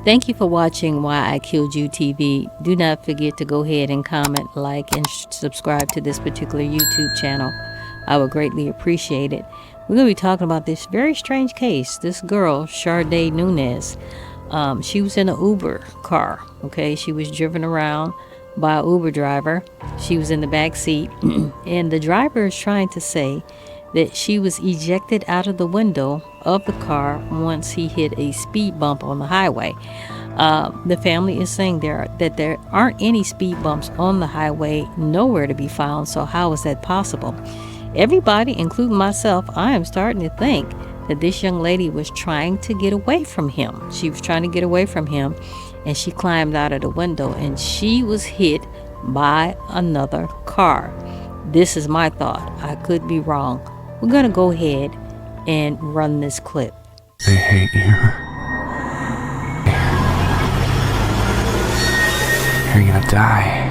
Thank you for watching Why I Killed You TV. Do not forget to go ahead and comment, like, and subscribe to this particular YouTube channel. I would greatly appreciate it. We're going to be talking about this very strange case. This girl, Char'Dae Nunes, she was in an Uber car, okay? She was driven around by an Uber driver. She was in the back seat, and the driver is trying to say that she was ejected out of the window of the car once he hit a speed bump on the highway. The family is saying that there aren't any speed bumps on the highway, nowhere to be found, so how is that possible? Everybody, including myself, I am starting to think that this young lady was trying to get away from him. She was trying to get away from him, and she climbed out of the window, and she was hit by another car. This is my thought. I could be wrong. We're going to go ahead and run this clip. They hate you. You're gonna die.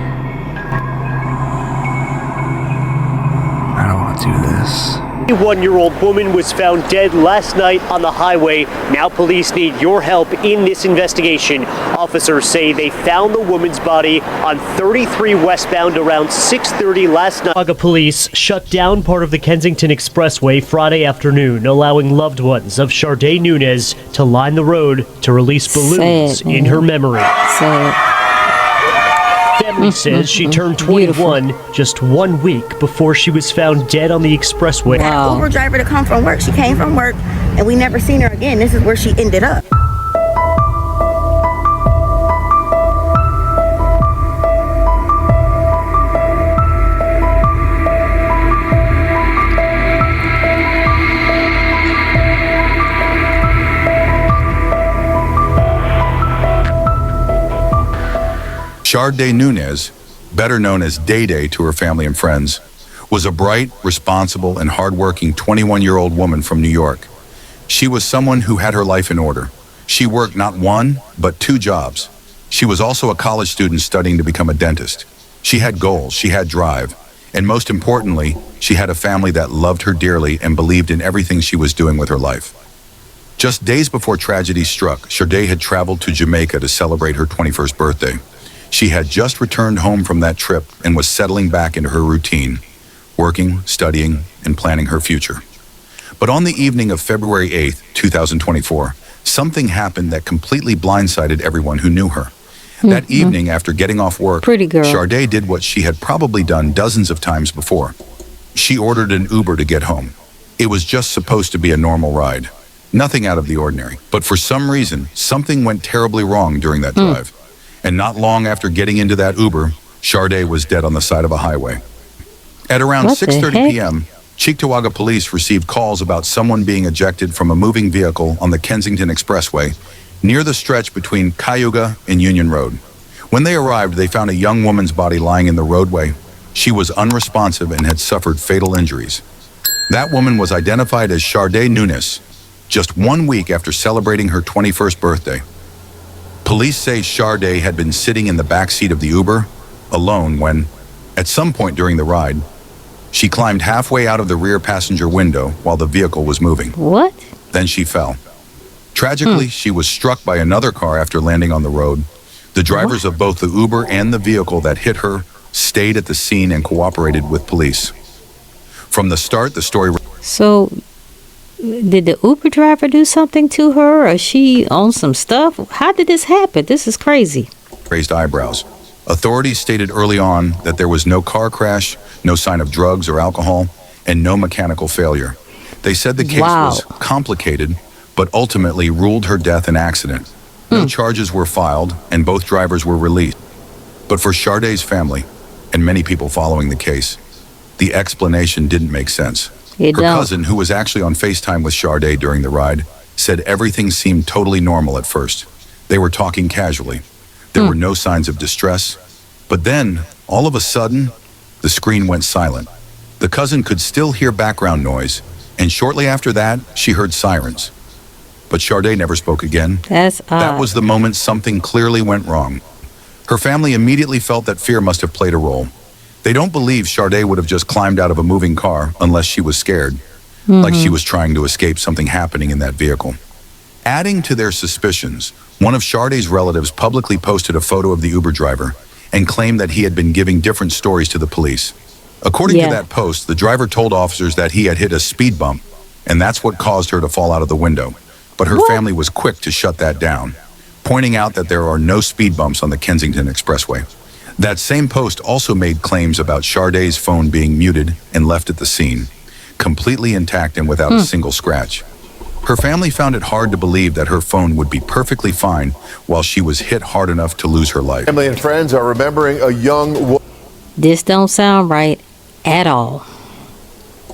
I don't want to do this. A 21-year-old woman was found dead last night on the highway. Now police need your help in this investigation. Officers say they found the woman's body on 33 westbound around 6:30 last night. Cheektowaga police shut down part of the Kensington Expressway Friday afternoon, allowing loved ones of Char'Dae Nunes to line the road to release balloons in her memory. Family says she turned 21 just 1 week before she was found dead on the expressway. Wow. Uber driver to come from work. She came from work and we never seen her again. This is where she ended up. Char'Dae Nunes, better known as Day Day to her family and friends, was a bright, responsible, and hardworking 21-year-old woman from New York. She was someone who had her life in order. She worked not one, but 2 jobs. She was also a college student studying to become a dentist. She had goals, she had drive, and most importantly, she had a family that loved her dearly and believed in everything she was doing with her life. Just days before tragedy struck, Char'Dae had traveled to Jamaica to celebrate her 21st birthday. She had just returned home from that trip and was settling back into her routine, working, studying, and planning her future. But on the evening of February 8th, 2024, something happened that completely blindsided everyone who knew her. That evening, after getting off work, Char'Dae did what she had probably done dozens of times before. She ordered an Uber to get home. It was just supposed to be a normal ride. Nothing out of the ordinary. But for some reason, something went terribly wrong during that drive. And not long after getting into that Uber, Char'Dae was dead on the side of a highway. At around 6:30 p.m., Cheektowaga police received calls about someone being ejected from a moving vehicle on the Kensington Expressway near the stretch between Cheektowaga and Union Road. When they arrived, they found a young woman's body lying in the roadway. She was unresponsive and had suffered fatal injuries. That woman was identified as Char'Dae Nunes, just 1 week after celebrating her 21st birthday. Police say Char'Dae had been sitting in the back seat of the Uber, alone, when, at some point during the ride, she climbed halfway out of the rear passenger window while the vehicle was moving. What? Then she fell. Tragically, she was struck by another car after landing on the road. The drivers of both the Uber and the vehicle that hit her stayed at the scene and cooperated with police. From the start, the story... So, did the Uber driver do something to her, or she on some stuff? How did this happen? This is crazy. Raised eyebrows. Authorities stated early on that there was no car crash, no sign of drugs or alcohol, and no mechanical failure. They said the case was complicated, but ultimately ruled her death an accident. No charges were filed, and both drivers were released. But for Char'Dae's family, and many people following the case, the explanation didn't make sense. Her cousin, who was actually on FaceTime with Char'Dae during the ride, said everything seemed totally normal at first. They were talking casually. There were no signs of distress. But then, all of a sudden, the screen went silent. The cousin could still hear background noise, and shortly after that, she heard sirens. But Char'Dae never spoke again. That's odd. That was the moment something clearly went wrong. Her family immediately felt that fear must have played a role. They don't believe Char'Dae would have just climbed out of a moving car unless she was scared, like she was trying to escape something happening in that vehicle. Adding to their suspicions One of Char'Dae's relatives publicly posted a photo of the Uber driver and claimed that he had been giving different stories to the police. According to that post, the driver told officers that he had hit a speed bump, and that's what caused her to fall out of the window. But her family was quick to shut that down, pointing out that there are no speed bumps on the Kensington Expressway. That same post also made claims about Char'Dae's phone being muted and left at the scene, completely intact and without a single scratch. Her family found it hard to believe that her phone would be perfectly fine while she was hit hard enough to lose her life. Family and friends are remembering a young This don't sound right at all.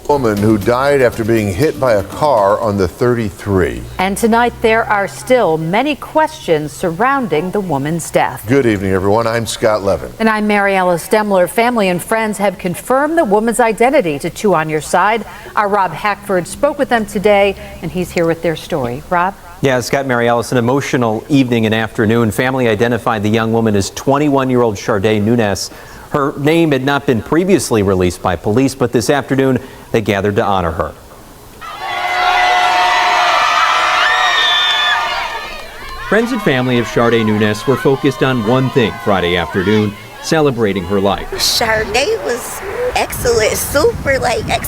woman who died after being hit by a car on the 33. And tonight there are still many questions surrounding the woman's death. Good evening, everyone. I'm Scott Levin. And I'm Mary Alice Demler. Family and friends have confirmed the woman's identity to Two on Your Side. Our Rob Hackford spoke with them today, and he's here with their story. Rob? Yeah, Scott, Mary Alice, an emotional evening and afternoon. Family identified the young woman as 21-year-old Char'Dae Nunes. Her name had not been previously released by police, but this afternoon they gathered to honor her. Friends and family of Char'Dae Nunes were focused on one thing Friday afternoon, celebrating her life. Char'Dae was excellent, super,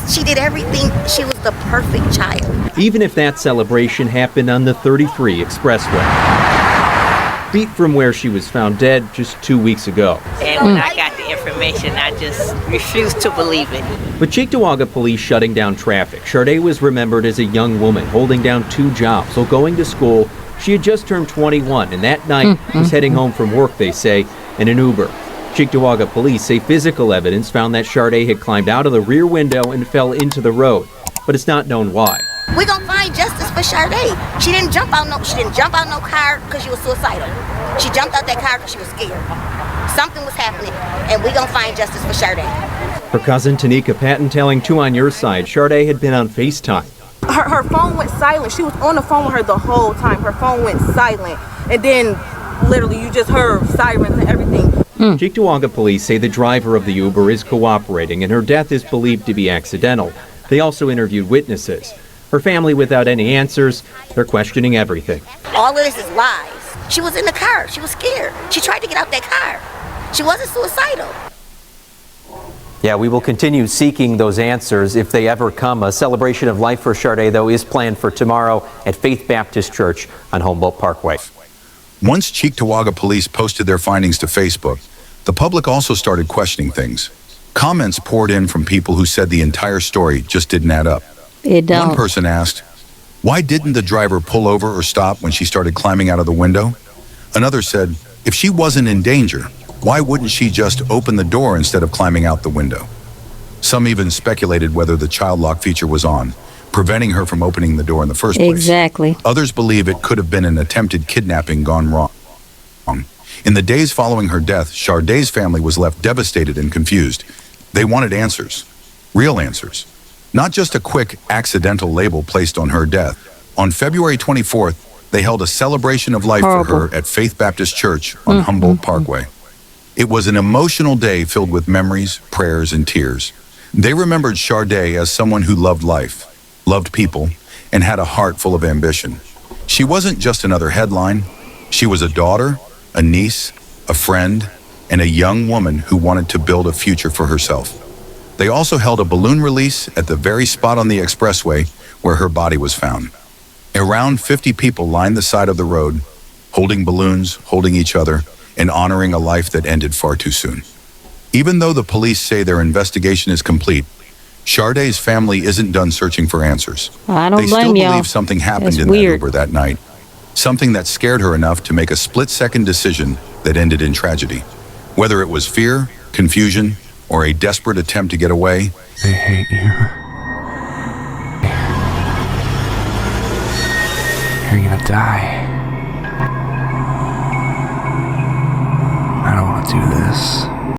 she did everything. She was the perfect child. Even if that celebration happened on the 33 Expressway, feet from where she was found dead just 2 weeks ago. And when I got the information, I just refused to believe it. With Cheektowaga police shutting down traffic, Char'Dae was remembered as a young woman holding down 2 jobs while going to school. She had just turned 21, and that night was heading home from work, they say, in an Uber. Cheektowaga police say physical evidence found that Char'Dae had climbed out of the rear window and fell into the road, but it's not known why. We're gonna find justice for Char'Dae. She didn't jump out no car because she was suicidal. She jumped out that car because she was scared. Something was happening, and we're gonna find justice for Char'Dae. Her cousin Tanika Patton telling Two on Your Side Char'Dae had been on FaceTime. Her phone went silent. She was on the phone with her the whole time. Her phone went silent, and then literally you just heard sirens and everything. Cheektowaga police say the driver of the Uber is cooperating and her death is believed to be accidental. They also interviewed witnesses. Her family without any answers, they're questioning everything. All of this is lies. She was in the car. She was scared. She tried to get out that car. She wasn't suicidal. Yeah, we will continue seeking those answers if they ever come. A celebration of life for Char'Dae, though, is planned for tomorrow at Faith Baptist Church on Humboldt Parkway. Once Cheektowaga police posted their findings to Facebook, the public also started questioning things. Comments poured in from people who said the entire story just didn't add up. One person asked, why didn't the driver pull over or stop when she started climbing out of the window? Another said, if she wasn't in danger, why wouldn't she just open the door instead of climbing out the window? Some even speculated whether the child lock feature was on, preventing her from opening the door in the first place. Exactly. Others believe it could have been an attempted kidnapping gone wrong. In the days following her death, Char'Dae's family was left devastated and confused. They wanted answers, real answers, not just a quick accidental label placed on her death. On February 24th, they held a celebration of life for her at Faith Baptist Church on Humboldt Parkway. It was an emotional day filled with memories, prayers, and tears. They remembered Char'Dae as someone who loved life, loved people, and had a heart full of ambition. She wasn't just another headline. She was a daughter, a niece, a friend, and a young woman who wanted to build a future for herself. They also held a balloon release at the very spot on the expressway where her body was found. Around 50 people lined the side of the road, holding balloons, holding each other, and honoring a life that ended far too soon. Even though the police say their investigation is complete, Char'Dae's family isn't done searching for answers. I don't They still blame y'all. believe something happened That's in weird. that Uber that night. Something that scared her enough to make a split-second decision that ended in tragedy. Whether it was fear, confusion, or a desperate attempt to get away, They hate you. You're gonna die. I don't want to do this.